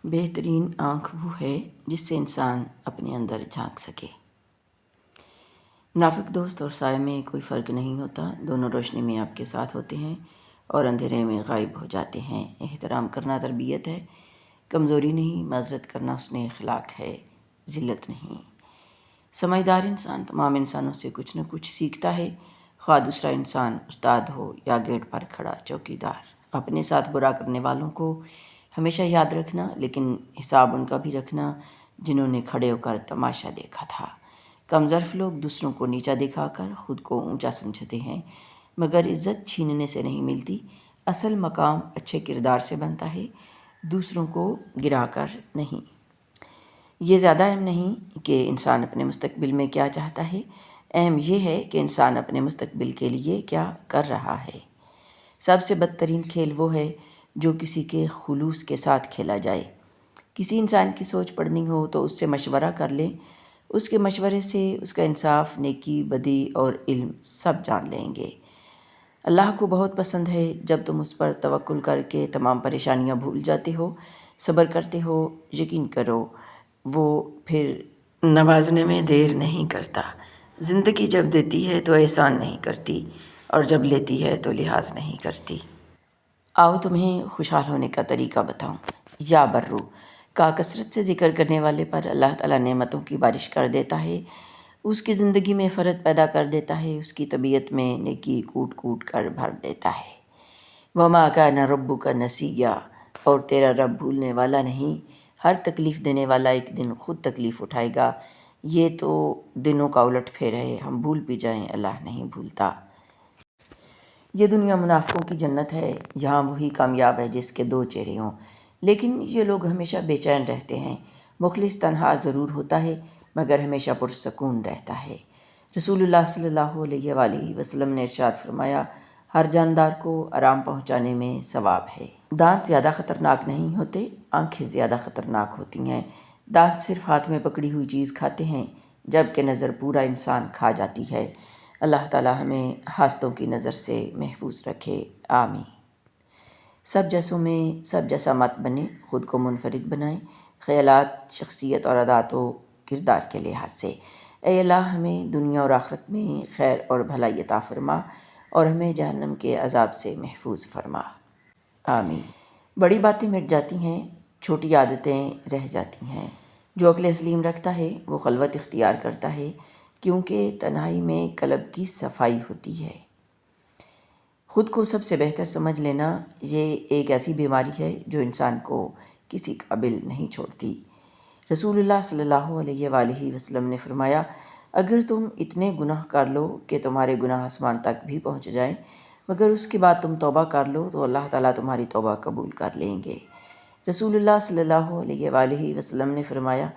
بہترین آنکھ وہ ہے جس سے انسان اپنے اندر جھانک سکے۔ منافق دوست اور سائے میں کوئی فرق نہیں ہوتا، دونوں روشنی میں آپ کے ساتھ ہوتے ہیں اور اندھیرے میں غائب ہو جاتے ہیں۔ احترام کرنا تربیت ہے، کمزوری نہیں، معذرت کرنا حسن اخلاق ہے، ذلت نہیں۔ سمجھدار انسان تمام انسانوں سے کچھ نہ کچھ سیکھتا ہے، خواہ دوسرا انسان استاد ہو یا گیٹ پر کھڑا چوکیدار۔ اپنے ساتھ برا کرنے والوں کو ہمیشہ یاد رکھنا، لیکن حساب ان کا بھی رکھنا جنہوں نے کھڑے ہو کر تماشا دیکھا تھا۔ کم ظرف لوگ دوسروں کو نیچا دکھا کر خود کو اونچا سمجھتے ہیں، مگر عزت چھیننے سے نہیں ملتی۔ اصل مقام اچھے کردار سے بنتا ہے، دوسروں کو گرا کر نہیں۔ یہ زیادہ اہم نہیں کہ انسان اپنے مستقبل میں کیا چاہتا ہے، اہم یہ ہے کہ انسان اپنے مستقبل کے لیے کیا کر رہا ہے۔ سب سے بدترین کھیل وہ ہے جو کسی کے خلوص کے ساتھ کھیلا جائے۔ کسی انسان کی سوچ پڑھنی ہو تو اس سے مشورہ کر لیں، اس کے مشورے سے اس کا انصاف، نیکی، بدی اور علم سب جان لیں گے۔ اللہ کو بہت پسند ہے جب تم اس پر توکل کر کے تمام پریشانیاں بھول جاتے ہو، صبر کرتے ہو۔ یقین کرو وہ پھر نوازنے میں دیر نہیں کرتا۔ زندگی جب دیتی ہے تو احسان نہیں کرتی، اور جب لیتی ہے تو لحاظ نہیں کرتی۔ آؤ تمہیں خوشحال ہونے کا طریقہ بتاؤں۔ یا برو کا کثرت سے ذکر کرنے والے پر اللہ تعالیٰ نعمتوں کی بارش کر دیتا ہے، اس کی زندگی میں فرحت پیدا کر دیتا ہے، اس کی طبیعت میں نیکی کوٹ کوٹ کر بھر دیتا ہے۔ وَمَا كَانَ رَبُّكَ نَسِيًّا، اور تیرا رب بھولنے والا نہیں۔ ہر تکلیف دینے والا ایک دن خود تکلیف اٹھائے گا۔ یہ تو دنوں کا الٹ پھیر ہے، ہم بھول بھی جائیں اللہ نہیں بھولتا۔ یہ دنیا منافقوں کی جنت ہے، یہاں وہی کامیاب ہے جس کے دو چہرے ہوں، لیکن یہ لوگ ہمیشہ بے چین رہتے ہیں۔ مخلص تنہا ضرور ہوتا ہے مگر ہمیشہ پرسکون رہتا ہے۔ رسول اللہ صلی اللہ علیہ وآلہ وسلم نے ارشاد فرمایا، ہر جاندار کو آرام پہنچانے میں ثواب ہے۔ دانت زیادہ خطرناک نہیں ہوتے، آنکھیں زیادہ خطرناک ہوتی ہیں۔ دانت صرف ہاتھ میں پکڑی ہوئی چیز کھاتے ہیں، جبکہ نظر پورا انسان کھا جاتی ہے۔ اللہ تعالی ہمیں حاسدوں کی نظر سے محفوظ رکھے، آمین۔ سب جیسوں میں سب جیسا مت بنے، خود کو منفرد بنائیں، خیالات، شخصیت اور عادات و کردار کے لحاظ سے۔ اے اللہ ہمیں دنیا اور آخرت میں خیر اور بھلائی عطا فرما، اور ہمیں جہنم کے عذاب سے محفوظ فرما، آمین۔ بڑی باتیں مٹ جاتی ہیں، چھوٹی عادتیں رہ جاتی ہیں۔ جو عقل سلیم رکھتا ہے وہ خلوت اختیار کرتا ہے، کیونکہ تنہائی میں قلب کی صفائی ہوتی ہے۔ خود کو سب سے بہتر سمجھ لینا یہ ایک ایسی بیماری ہے جو انسان کو کسی قابل نہیں چھوڑتی۔ رسول اللہ صلی اللہ علیہ وآلہ وسلم نے فرمایا، اگر تم اتنے گناہ کر لو کہ تمہارے گناہ آسمان تک بھی پہنچ جائیں، مگر اس کے بعد تم توبہ کر لو تو اللہ تعالیٰ تمہاری توبہ قبول کر لیں گے۔ رسول اللہ صلی اللہ علیہ وآلہ وسلم نے فرمایا،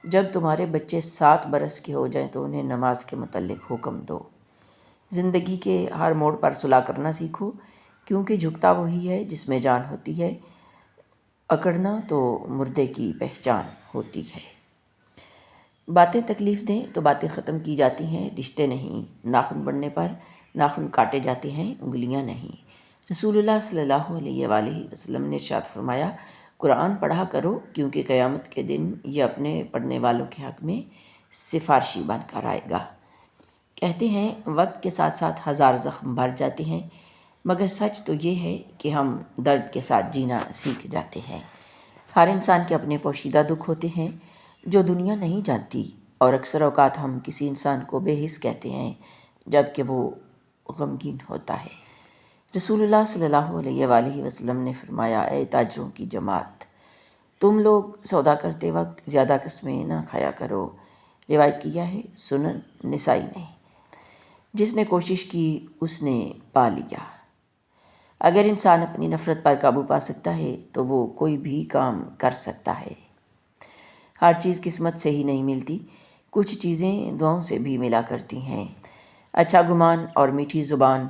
جب تمہارے بچے 7 برس کے ہو جائیں تو انہیں نماز کے متعلق حکم دو۔ زندگی کے ہر موڑ پر صلح کرنا سیکھو، کیونکہ جھکتا وہی ہے جس میں جان ہوتی ہے، اکڑنا تو مردے کی پہچان ہوتی ہے۔ باتیں تکلیف دیں تو باتیں ختم کی جاتی ہیں، رشتے نہیں۔ ناخن بڑھنے پر ناخن کاٹے جاتے ہیں، انگلیاں نہیں۔ رسول اللہ صلی اللہ علیہ وآلہ وسلم نے ارشاد فرمایا، قرآن پڑھا کرو، کیونکہ قیامت کے دن یہ اپنے پڑھنے والوں کے حق میں سفارشی بن کر آئے گا۔ کہتے ہیں وقت کے ساتھ ساتھ 1000 زخم بھر جاتے ہیں، مگر سچ تو یہ ہے کہ ہم درد کے ساتھ جینا سیکھ جاتے ہیں۔ ہر انسان کے اپنے پوشیدہ دکھ ہوتے ہیں جو دنیا نہیں جانتی، اور اکثر اوقات ہم کسی انسان کو بے حس کہتے ہیں جبکہ وہ غمگین ہوتا ہے۔ رسول اللہ صلی اللہ علیہ وآلہ وسلم نے فرمایا، اے تاجروں کی جماعت، تم لوگ سودا کرتے وقت زیادہ قسمیں نہ کھایا کرو۔ روایت کیا ہے سنن نسائی نے۔ جس نے کوشش کی اس نے پا لیا۔ اگر انسان اپنی نفرت پر قابو پا سکتا ہے تو وہ کوئی بھی کام کر سکتا ہے۔ ہر چیز قسمت سے ہی نہیں ملتی، کچھ چیزیں دعاؤں سے بھی ملا کرتی ہیں۔ اچھا گمان اور میٹھی زبان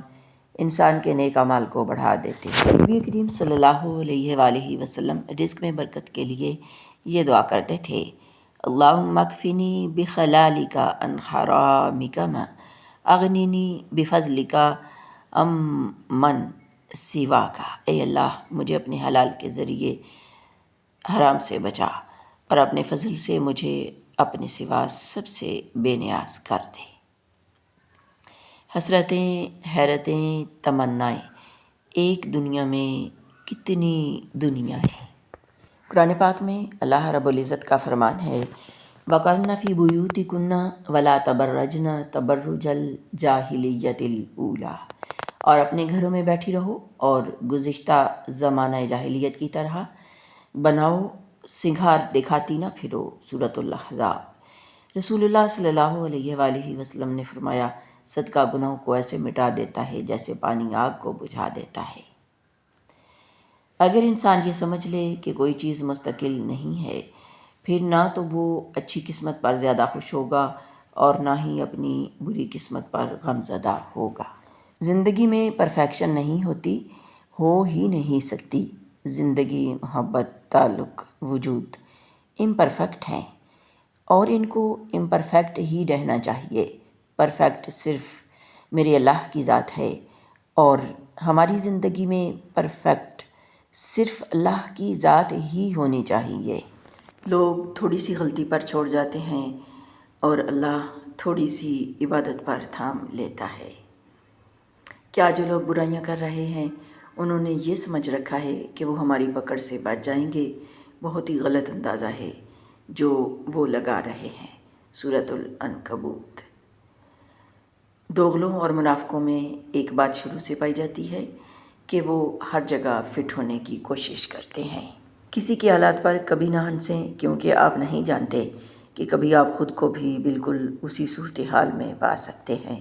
انسان کے نیک اعمال کو بڑھا دیتے ہیں۔ نبی کریم صلی اللہ علیہ وآلہ وسلم رزق میں برکت کے لیے یہ دعا کرتے تھے، اللہم اکفنی بخلالک عن حرامک ما اغننی بفضلک عمن سواک۔ اے اللہ مجھے اپنے حلال کے ذریعے حرام سے بچا اور اپنے فضل سے مجھے اپنے سوا سب سے بے نیاز کر دے۔ حسرتیں، حیرتیں، تمنائیں، ایک دنیا میں کتنی دنیا ہے۔ قرآن پاک میں اللہ رب العزت کا فرمان ہے، وَقَرْنَ فِي بُيُوتِكُنَّ وَلَا تَبَرَّجْنَ تَبَرُّجَ الْجَاهِلِيَّةِ الْأُولَىٰ، اور اپنے گھروں میں بیٹھی رہو اور گزشتہ زمانہ جاہلیت کی طرح بناؤ سنگھار دکھاتی نہ پھرو۔ سورۃ الاحزاب۔ رسول اللہ صلی اللہ علیہ وآلہ وسلم نے فرمایا، صدقہ گناہوں کو ایسے مٹا دیتا ہے جیسے پانی آگ کو بجھا دیتا ہے۔ اگر انسان یہ سمجھ لے کہ کوئی چیز مستقل نہیں ہے، پھر نہ تو وہ اچھی قسمت پر زیادہ خوش ہوگا اور نہ ہی اپنی بری قسمت پر غم زدہ ہوگا۔ زندگی میں پرفیکشن نہیں ہوتی، ہو ہی نہیں سکتی۔ زندگی، محبت، تعلق، وجود امپرفیکٹ ہیں اور ان کو امپرفیکٹ ہی رہنا چاہیے۔ پرفیکٹ صرف میرے اللہ کی ذات ہے اور ہماری زندگی میں پرفیکٹ صرف اللہ کی ذات ہی ہونی چاہیے۔ لوگ تھوڑی سی غلطی پر چھوڑ جاتے ہیں اور اللہ تھوڑی سی عبادت پر تھام لیتا ہے۔ کیا جو لوگ برائیاں کر رہے ہیں انہوں نے یہ سمجھ رکھا ہے کہ وہ ہماری پکڑ سے بچ جائیں گے؟ بہت ہی غلط اندازہ ہے جو وہ لگا رہے ہیں۔ سورۃ العنکبوت۔ دوغلوں اور منافقوں میں ایک بات شروع سے پائی جاتی ہے کہ وہ ہر جگہ فٹ ہونے کی کوشش کرتے ہیں۔ کسی کے حالات پر کبھی نہ ہنسیں، کیونکہ آپ نہیں جانتے کہ کبھی آپ خود کو بھی بالکل اسی صورتحال میں پا سکتے ہیں۔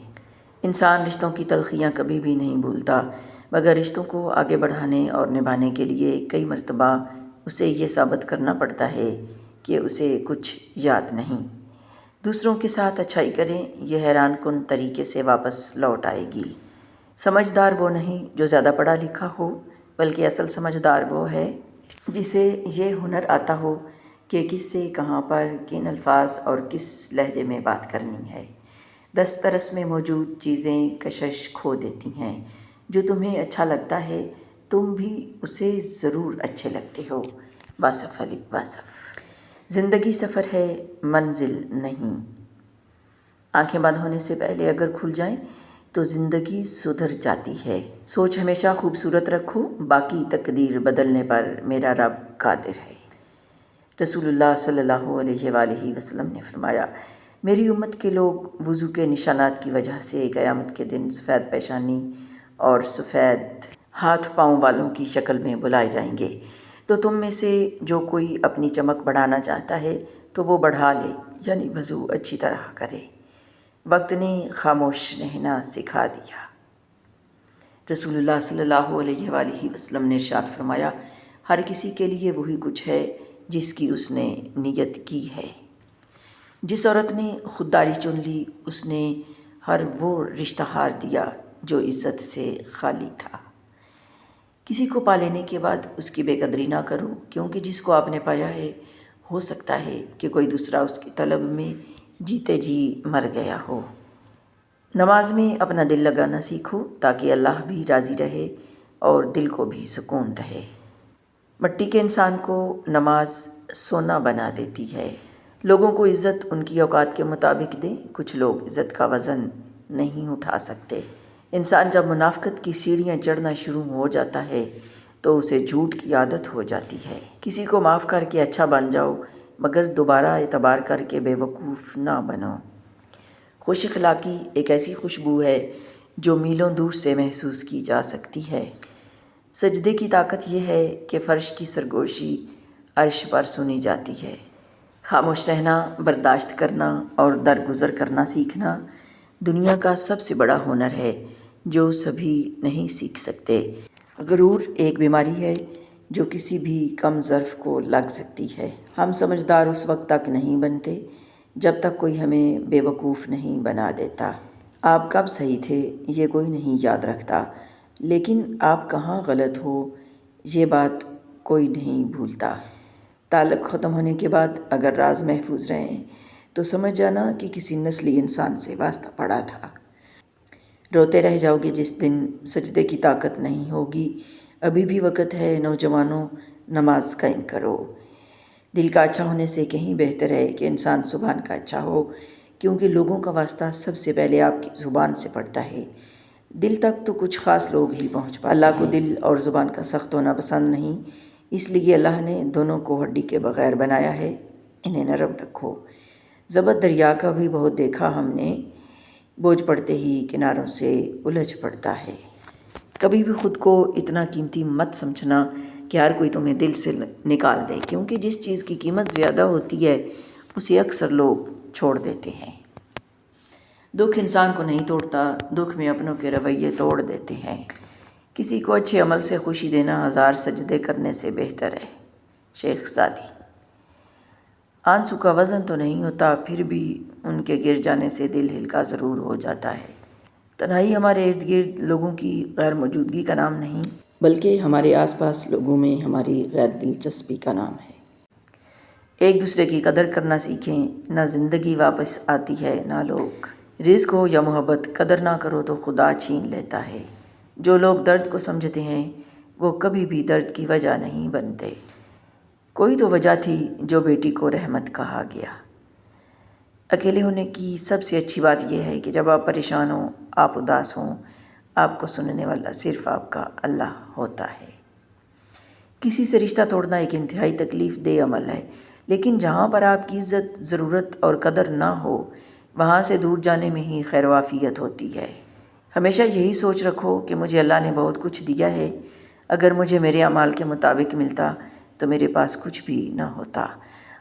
انسان رشتوں کی تلخیاں کبھی بھی نہیں بھولتا، مگر رشتوں کو آگے بڑھانے اور نبھانے کے لیے کئی مرتبہ اسے یہ ثابت کرنا پڑتا ہے کہ اسے کچھ یاد نہیں۔ دوسروں کے ساتھ اچھائی کریں، یہ حیران کن طریقے سے واپس لوٹ آئے گی۔ سمجھدار وہ نہیں جو زیادہ پڑھا لکھا ہو، بلکہ اصل سمجھدار وہ ہے جسے یہ ہنر آتا ہو کہ کس سے کہاں پر کن الفاظ اور کس لہجے میں بات کرنی ہے۔ دسترس میں موجود چیزیں کشش کھو دیتی ہیں۔ جو تمہیں اچھا لگتا ہے تم بھی اسے ضرور اچھے لگتے ہو۔ واصف علی واصف۔ زندگی سفر ہے، منزل نہیں۔ آنکھیں بند ہونے سے پہلے اگر کھل جائیں تو زندگی سدھر جاتی ہے۔ سوچ ہمیشہ خوبصورت رکھو، باقی تقدیر بدلنے پر میرا رب قادر ہے۔ رسول اللہ صلی اللہ علیہ وآلہ وسلم نے فرمایا، میری امت کے لوگ وضو کے نشانات کی وجہ سے قیامت کے دن سفید پیشانی اور سفید ہاتھ پاؤں والوں کی شکل میں بلائے جائیں گے۔ تو تم میں سے جو کوئی اپنی چمک بڑھانا چاہتا ہے تو وہ بڑھا لے، یعنی وضو اچھی طرح کرے۔ وقت نے خاموش رہنا سکھا دیا۔ رسول اللہ صلی اللہ علیہ وآلہ وسلم نے ارشاد فرمایا، ہر کسی کے لیے وہی کچھ ہے جس کی اس نے نیت کی ہے۔ جس عورت نے خودداری چن لی اس نے ہر وہ رشتہ ہار دیا جو عزت سے خالی تھا۔ کسی کو پا لینے کے بعد اس کی بے قدری نہ کرو، کیونکہ جس کو آپ نے پایا ہے ہو سکتا ہے کہ کوئی دوسرا اس کی طلب میں جیتے جی مر گیا ہو۔ نماز میں اپنا دل لگانا سیکھو تاکہ اللہ بھی راضی رہے اور دل کو بھی سکون رہے۔ مٹی کے انسان کو نماز سونا بنا دیتی ہے۔ لوگوں کو عزت ان کی اوقات کے مطابق دیں، کچھ لوگ عزت کا وزن نہیں اٹھا سکتے۔ انسان جب منافقت کی سیڑھیاں چڑھنا شروع ہو جاتا ہے تو اسے جھوٹ کی عادت ہو جاتی ہے۔ کسی کو معاف کر کے اچھا بن جاؤ، مگر دوبارہ اعتبار کر کے بے وقوف نہ بنو۔ خوش اخلاقی ایک ایسی خوشبو ہے جو میلوں دور سے محسوس کی جا سکتی ہے۔ سجدے کی طاقت یہ ہے کہ فرش کی سرگوشی عرش پر سنی جاتی ہے۔ خاموش رہنا، برداشت کرنا اور درگزر کرنا سیکھنا دنیا کا سب سے بڑا ہنر ہے جو سبھی نہیں سیکھ سکتے۔ غرور ایک بیماری ہے جو کسی بھی کم ظرف کو لگ سکتی ہے۔ ہم سمجھدار اس وقت تک نہیں بنتے جب تک کوئی ہمیں بے وقوف نہیں بنا دیتا۔ آپ کب صحیح تھے یہ کوئی نہیں یاد رکھتا، لیکن آپ کہاں غلط ہو یہ بات کوئی نہیں بھولتا۔ تعلق ختم ہونے کے بعد اگر راز محفوظ رہیں تو سمجھ جانا کہ کسی نسلی انسان سے واسطہ پڑا تھا۔ روتے رہ جاؤ گے جس دن سجدے کی طاقت نہیں ہوگی۔ ابھی بھی وقت ہے، نوجوانوں نماز قائم کرو۔ دل کا اچھا ہونے سے کہیں بہتر ہے کہ انسان زبان کا اچھا ہو، کیونکہ لوگوں کا واسطہ سب سے پہلے آپ کی زبان سے پڑتا ہے۔ دل تک تو کچھ خاص لوگ ہی پہنچ پاتے ہیں۔ اللہ کو دل اور زبان کا سخت ہونا پسند نہیں، اس لیے اللہ نے دونوں کو ہڈی کے بغیر بنایا ہے۔ انہیں نرم رکھو۔ زبر دریا کا بھی بہت دیکھا ہم نے، بوجھ پڑتے ہی کناروں سے الجھ پڑتا ہے۔ کبھی بھی خود کو اتنا قیمتی مت سمجھنا کہ ہر کوئی تمہیں دل سے نکال دے، کیونکہ جس چیز کی قیمت زیادہ ہوتی ہے اسے اکثر لوگ چھوڑ دیتے ہیں۔ دکھ انسان کو نہیں توڑتا، دکھ میں اپنوں کے رویے توڑ دیتے ہیں۔ کسی کو اچھے عمل سے خوشی دینا 1000 سجدے کرنے سے بہتر ہے۔ شیخ زادی۔ آنسو کا وزن تو نہیں ہوتا، پھر بھی ان کے گر جانے سے دل ہلکا ضرور ہو جاتا ہے۔ تنہائی ہمارے ارد گرد لوگوں کی غیر موجودگی کا نام نہیں، بلکہ ہمارے آس پاس لوگوں میں ہماری غیر دلچسپی کا نام ہے۔ ایک دوسرے کی قدر کرنا سیکھیں، نہ زندگی واپس آتی ہے نہ لوگ۔ رزق ہو یا محبت، قدر نہ کرو تو خدا چھین لیتا ہے۔ جو لوگ درد کو سمجھتے ہیں وہ کبھی بھی درد کی وجہ نہیں بنتے۔ کوئی تو وجہ تھی جو بیٹی کو رحمت کہا گیا۔ اکیلے ہونے کی سب سے اچھی بات یہ ہے کہ جب آپ پریشان ہوں، آپ اداس ہوں، آپ کو سننے والا صرف آپ کا اللہ ہوتا ہے۔ کسی سے رشتہ توڑنا ایک انتہائی تکلیف دہ عمل ہے، لیکن جہاں پر آپ کی عزت، ضرورت اور قدر نہ ہو، وہاں سے دور جانے میں ہی خیر و عافیت ہوتی ہے۔ ہمیشہ یہی سوچ رکھو کہ مجھے اللہ نے بہت کچھ دیا ہے، اگر مجھے میرے اعمال کے مطابق ملتا تو میرے پاس کچھ بھی نہ ہوتا۔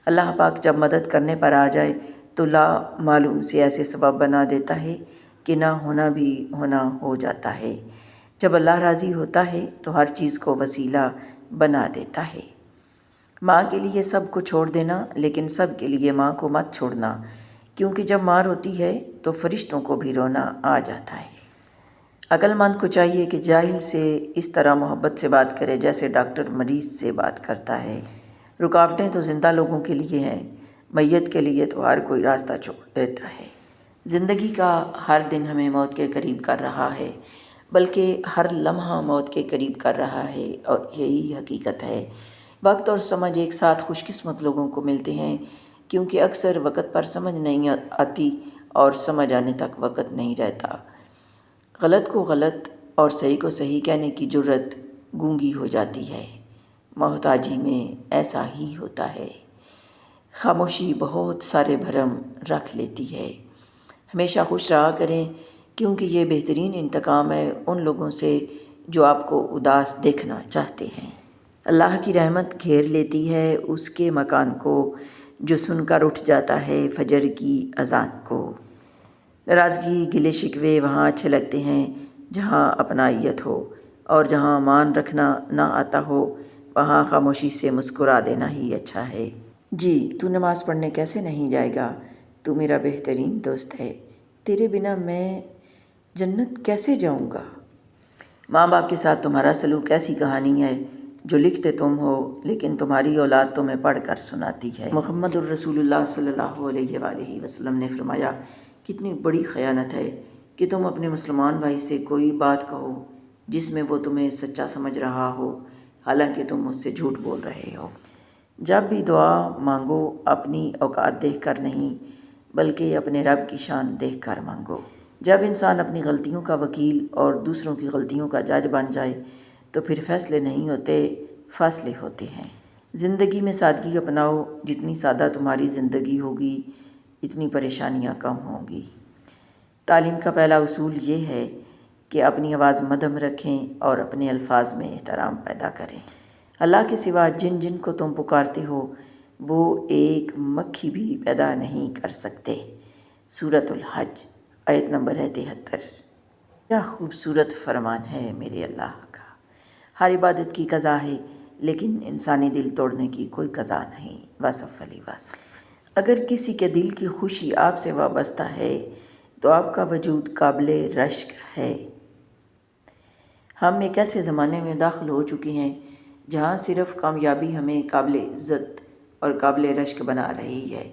اللہ پاک جب مدد کرنے پر آ جائے تو لا معلوم سے ایسے سبب بنا دیتا ہے کہ نہ ہونا بھی ہونا ہو جاتا ہے۔ جب اللہ راضی ہوتا ہے تو ہر چیز کو وسیلہ بنا دیتا ہے۔ ماں کے لیے سب کو چھوڑ دینا، لیکن سب کے لیے ماں کو مت چھوڑنا، کیونکہ جب ماں روتی ہے تو فرشتوں کو بھی رونا آ جاتا ہے۔ عقل مند کو چاہیے کہ جاہل سے اس طرح محبت سے بات کرے جیسے ڈاکٹر مریض سے بات کرتا ہے۔ رکاوٹیں تو زندہ لوگوں کے لیے ہیں، میت کے لیے تو ہر کوئی راستہ چھوڑ دیتا ہے۔ زندگی کا ہر دن ہمیں موت کے قریب کر رہا ہے، بلکہ ہر لمحہ موت کے قریب کر رہا ہے، اور یہی حقیقت ہے۔ وقت اور سمجھ ایک ساتھ خوش قسمت لوگوں کو ملتے ہیں، کیونکہ اکثر وقت پر سمجھ نہیں آتی اور سمجھ آنے تک وقت نہیں رہتا۔ غلط کو غلط اور صحیح کو صحیح کہنے کی جرت گونگی ہو جاتی ہے۔ محتاجی میں ایسا ہی ہوتا ہے۔ خاموشی بہت سارے بھرم رکھ لیتی ہے۔ ہمیشہ خوش رہا کریں، کیونکہ یہ بہترین انتقام ہے ان لوگوں سے جو آپ کو اداس دیکھنا چاہتے ہیں۔ اللہ کی رحمت گھیر لیتی ہے اس کے مکان کو جو سن کر اٹھ جاتا ہے فجر کی اذان کو۔ ناراضگی، گلے شکوے وہاں اچھے لگتے ہیں جہاں اپنائیت ہو، اور جہاں مان رکھنا نہ آتا ہو وہاں خاموشی سے مسکرا دینا ہی اچھا ہے۔ جی، تو نماز پڑھنے کیسے نہیں جائے گا؟ تو میرا بہترین دوست ہے، تیرے بنا میں جنت کیسے جاؤں گا؟ ماں باپ کے ساتھ تمہارا سلوک ایسی کہانی ہے جو لکھتے تم ہو لیکن تمہاری اولاد تمہیں پڑھ کر سناتی ہے۔ محمد الرسول اللہ صلی اللہ علیہ وآلہ وسلم نے فرمایا، کتنی بڑی خیانت ہے کہ تم اپنے مسلمان بھائی سے کوئی بات کہو جس میں وہ تمہیں سچا سمجھ رہا ہو، حالانکہ تم اس سے جھوٹ بول رہے ہو۔ جب بھی دعا مانگو اپنی اوقات دیکھ کر نہیں، بلکہ اپنے رب کی شان دیکھ کر مانگو۔ جب انسان اپنی غلطیوں کا وکیل اور دوسروں کی غلطیوں کا جج بن جائے تو پھر فیصلے نہیں ہوتے، فاصلے ہوتے ہیں۔ زندگی میں سادگی اپناؤ، جتنی سادہ تمہاری زندگی ہوگی اتنی پریشانیاں کم ہوں گی۔ تعلیم کا پہلا اصول یہ ہے کہ اپنی آواز مدھم رکھیں اور اپنے الفاظ میں احترام پیدا کریں۔ اللہ کے سوا جن جن کو تم پکارتے ہو وہ ایک مکھی بھی پیدا نہیں کر سکتے۔ سورۃ الحج آیت نمبر ہے 73۔ کیا خوبصورت فرمان ہے میرے اللہ کا۔ ہر عبادت کی قضا ہے لیکن انسانی دل توڑنے کی کوئی قضا نہیں۔ واصف علی واصف۔ اگر کسی کے دل کی خوشی آپ سے وابستہ ہے تو آپ کا وجود قابل رشک ہے۔ ہم ایک ایسے زمانے میں داخل ہو چکے ہیں جہاں صرف کامیابی ہمیں قابل عزت اور قابل رشک بنا رہی ہے،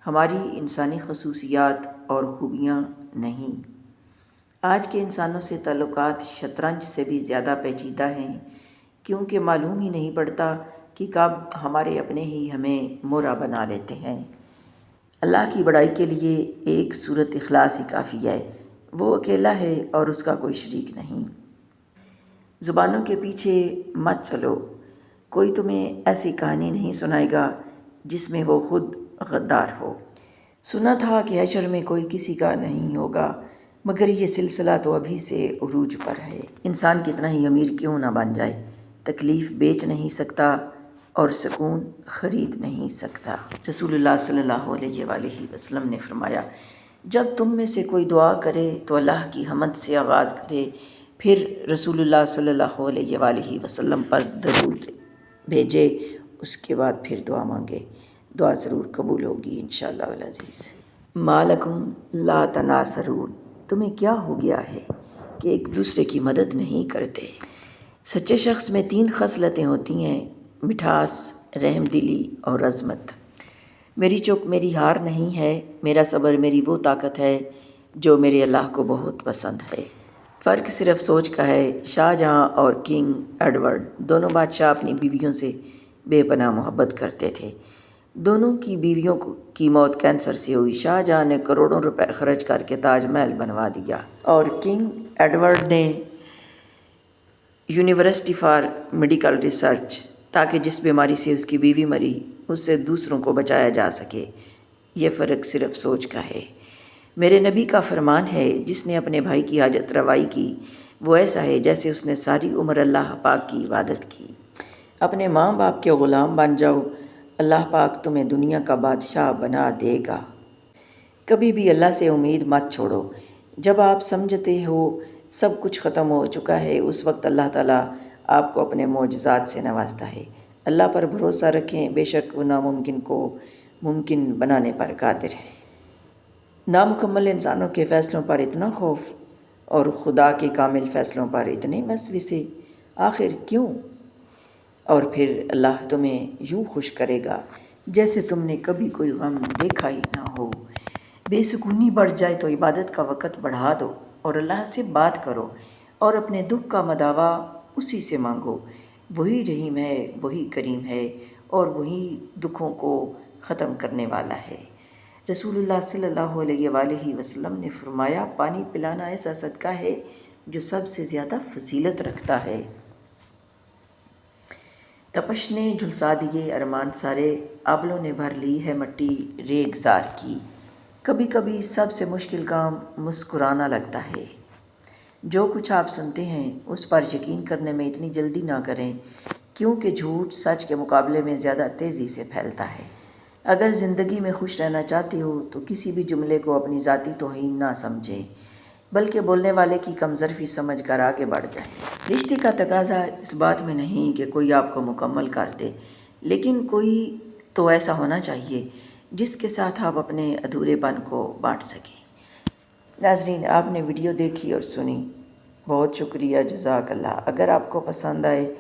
ہماری انسانی خصوصیات اور خوبیاں نہیں۔ آج کے انسانوں سے تعلقات شطرنج سے بھی زیادہ پیچیدہ ہیں، کیونکہ معلوم ہی نہیں پڑتا کہ کب ہمارے اپنے ہی ہمیں مورا بنا لیتے ہیں۔ اللہ کی بڑائی کے لیے ایک صورت اخلاص ہی کافی ہے، وہ اکیلا ہے اور اس کا کوئی شریک نہیں۔ زبانوں کے پیچھے مت چلو، کوئی تمہیں ایسی کہانی نہیں سنائے گا جس میں وہ خود غدار ہو۔ سنا تھا کہ حشر میں کوئی کسی کا نہیں ہوگا، مگر یہ سلسلہ تو ابھی سے عروج پر ہے۔ انسان کتنا ہی امیر کیوں نہ بن جائے، تکلیف بیچ نہیں سکتا اور سکون خرید نہیں سکتا۔ رسول اللہ صلی اللہ علیہ وآلہ وسلم نے فرمایا، جب تم میں سے کوئی دعا کرے تو اللہ کی حمد سے آغاز کرے، پھر رسول اللہ صلی اللہ علیہ وآلہ وسلم پر درود بھیجے، اس کے بعد پھر دعا مانگے، دعا ضرور قبول ہوگی انشاءاللہ العزیز۔ ما لکم لا تناصرون، تمہیں کیا ہو گیا ہے کہ ایک دوسرے کی مدد نہیں کرتے؟ سچے شخص میں 3 خصلتیں ہوتی ہیں، مٹھاس، رحم دلی اور عظمت۔ میری چپ میری ہار نہیں ہے، میرا صبر میری وہ طاقت ہے جو میرے اللہ کو بہت پسند ہے۔ فرق صرف سوچ کا ہے۔ شاہ جہاں اور کنگ ایڈورڈ دونوں بادشاہ اپنی بیویوں سے بے پناہ محبت کرتے تھے۔ دونوں کی بیویوں کی موت کینسر سے ہوئی۔ شاہ جہاں نے کروڑوں روپے خرچ کر کے تاج محل بنوا دیا اور کنگ ایڈورڈ نے یونیورسٹی فار میڈیکل ریسرچ، تاکہ جس بیماری سے اس کی بیوی مری اس سے دوسروں کو بچایا جا سکے۔ یہ فرق صرف سوچ کا ہے۔ میرے نبی کا فرمان ہے، جس نے اپنے بھائی کی حاجت روائی کی وہ ایسا ہے جیسے اس نے ساری عمر اللہ پاک کی عبادت کی۔ اپنے ماں باپ کے غلام بن جاؤ، اللہ پاک تمہیں دنیا کا بادشاہ بنا دے گا۔ کبھی بھی اللہ سے امید مت چھوڑو۔ جب آپ سمجھتے ہو سب کچھ ختم ہو چکا ہے، اس وقت اللہ تعالیٰ آپ کو اپنے معجزات سے نوازتا ہے۔ اللہ پر بھروسہ رکھیں، بے شک وہ ناممکن کو ممکن بنانے پر قادر ہے۔ نامکمل انسانوں کے فیصلوں پر اتنا خوف اور خدا کے کامل فیصلوں پر اتنے وسوسے، آخر کیوں؟ اور پھر اللہ تمہیں یوں خوش کرے گا جیسے تم نے کبھی کوئی غم دیکھا ہی نہ ہو۔ بے سکونی بڑھ جائے تو عبادت کا وقت بڑھا دو اور اللہ سے بات کرو اور اپنے دکھ کا مداوا اسی سے مانگو۔ وہی رحیم ہے، وہی کریم ہے اور وہی دکھوں کو ختم کرنے والا ہے۔ رسول اللہ صلی اللہ علیہ وآلہ وسلم نے فرمایا، پانی پلانا ایسا صدقہ ہے جو سب سے زیادہ فضیلت رکھتا ہے۔ تپش نے جھلسا دیے ارمان سارے، آبلوں نے بھر لی ہے مٹی ریگزار کی۔ کبھی کبھی سب سے مشکل کام مسکرانا لگتا ہے۔ جو کچھ آپ سنتے ہیں اس پر یقین کرنے میں اتنی جلدی نہ کریں، کیونکہ جھوٹ سچ کے مقابلے میں زیادہ تیزی سے پھیلتا ہے۔ اگر زندگی میں خوش رہنا چاہتے ہو تو کسی بھی جملے کو اپنی ذاتی توہین نہ سمجھیں، بلکہ بولنے والے کی کم ظرفی سمجھ کر آگے بڑھ جائیں۔ رشتے کا تقاضا اس بات میں نہیں کہ کوئی آپ کو مکمل کر دے، لیکن کوئی تو ایسا ہونا چاہیے جس کے ساتھ آپ اپنے ادھورے پن کو بانٹ سکیں۔ ناظرین، آپ نے ویڈیو دیکھی اور سنی، بہت شکریہ، جزاک اللہ۔ اگر آپ کو پسند آئے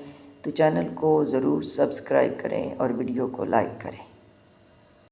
تو چینل کو ضرور سبسکرائب کریں اور ویڈیو کو لائک کریں۔